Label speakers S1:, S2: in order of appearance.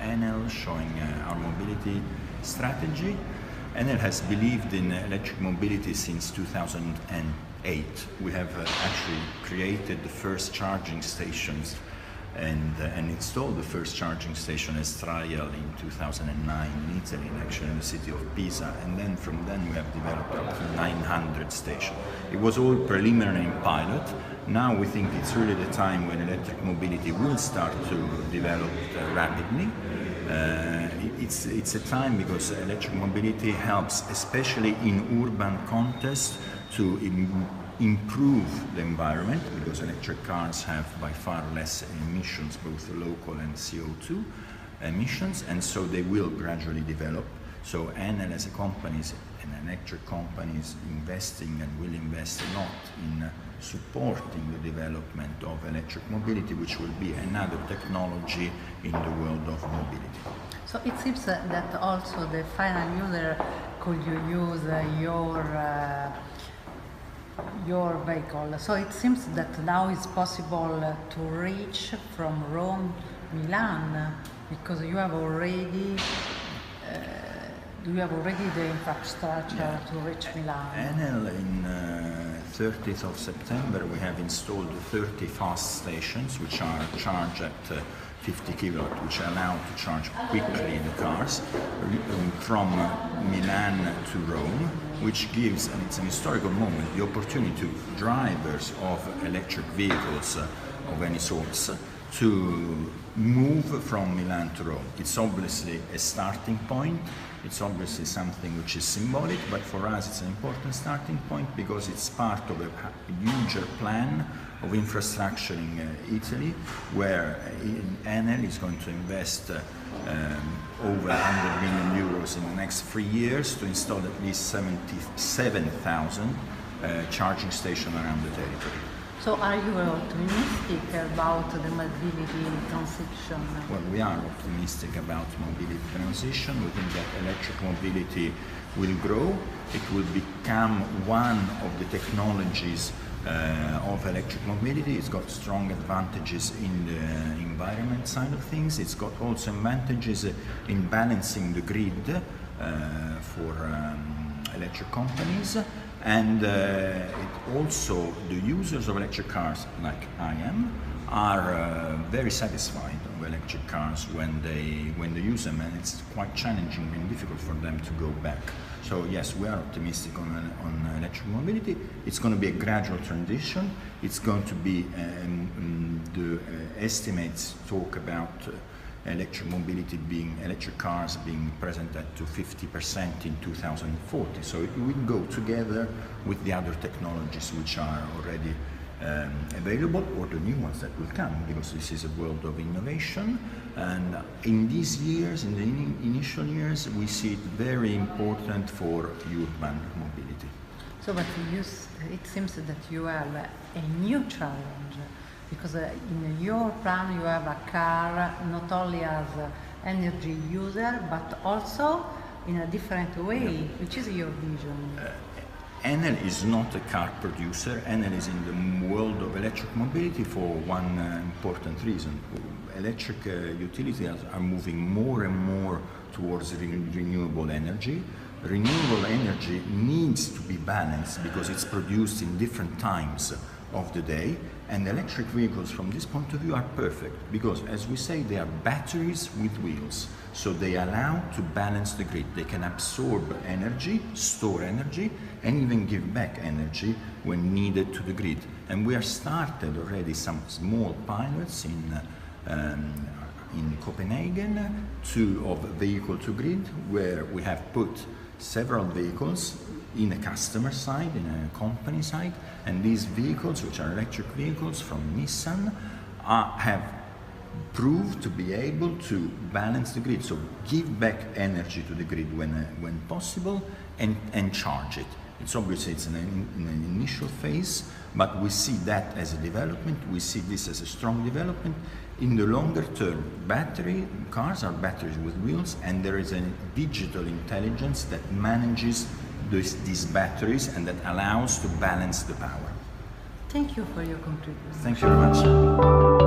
S1: Enel, showing our mobility strategy. Enel has believed in electric mobility since 2008. We have actually created the first charging stations and installed the first charging station as trial in 2009 in Italy, actually in the city of Pisa, and then from then we have developed up to 900 stations. It was all preliminary in pilot. Now we think it's really the time when electric mobility will start to develop rapidly. It's a time because electric mobility helps, especially in urban context, to improve the environment, because electric cars have by far less emissions, both local and CO2 emissions, and so they will gradually develop. So Enel as a company and electric companies investing and will invest a lot in supporting the development of electric mobility, which will be another technology in the world of mobility.
S2: So it seems that also the final user could use your vehicle. So it seems that now it's possible to reach from Rome, Milan, because you have already the infrastructure to reach Milan.
S1: Enel in 30th of September we have installed 30 fast stations which are charged at 50 kilowatt, which allow to charge quickly the cars from Milan to Rome, which gives, and it's an historical moment, the opportunity to drivers of electric vehicles of any sorts to move from Milan to Rome. It's obviously a starting point. It's obviously something which is symbolic, but for us it's an important starting point because it's part of a huger plan of infrastructure in Italy, where Enel is going to invest over 100 million euros in the next 3 years to install at least 77,000 charging stations around the territory.
S2: So are you optimistic about the mobility transition?
S1: Well, we are optimistic about mobility transition. We think that electric mobility will grow. It will become one of the technologies of electric mobility. It's got strong advantages in the environment side of things. It's got also advantages in balancing the grid for electric companies. And it also, the users of electric cars, like I am, are very satisfied with electric cars when they use them, and it's quite challenging and difficult for them to go back. So yes, we are optimistic on electric mobility. It's going to be a gradual transition. It's going to be, the estimates talk about electric cars being present at to 50% in 2040. So it will go together with the other technologies which are already available, or the new ones that will come, because this is a world of innovation. And in these years, in the initial years, we see it very important for urban mobility.
S2: So, but it seems that you have a new challenge, because in your plan you have a car not only as energy user, but also in a different way. Which is your vision?
S1: Enel is not a car producer. Enel is in the world of electric mobility for one important reason. Electric utilities are moving more and more towards renewable energy. Renewable energy needs to be balanced because it's produced in different times of the day, and electric vehicles from this point of view are perfect because, as we say, they are batteries with wheels, so they allow to balance the grid. They can absorb energy, store energy, and even give back energy when needed to the grid. And we have started already some small pilots in Copenhagen of vehicle to grid, where we have put several vehicles in a customer side, in a company side, and these vehicles, which are electric vehicles from Nissan, have proved to be able to balance the grid, so give back energy to the grid when possible, and charge it. It's obviously in an initial phase, but we see that as a development. We see this as a strong development. In the longer term, cars are batteries with wheels, and there is a digital intelligence that manages these batteries and that allows to balance the power.
S2: Thank you for your contribution.
S1: Thank you very much.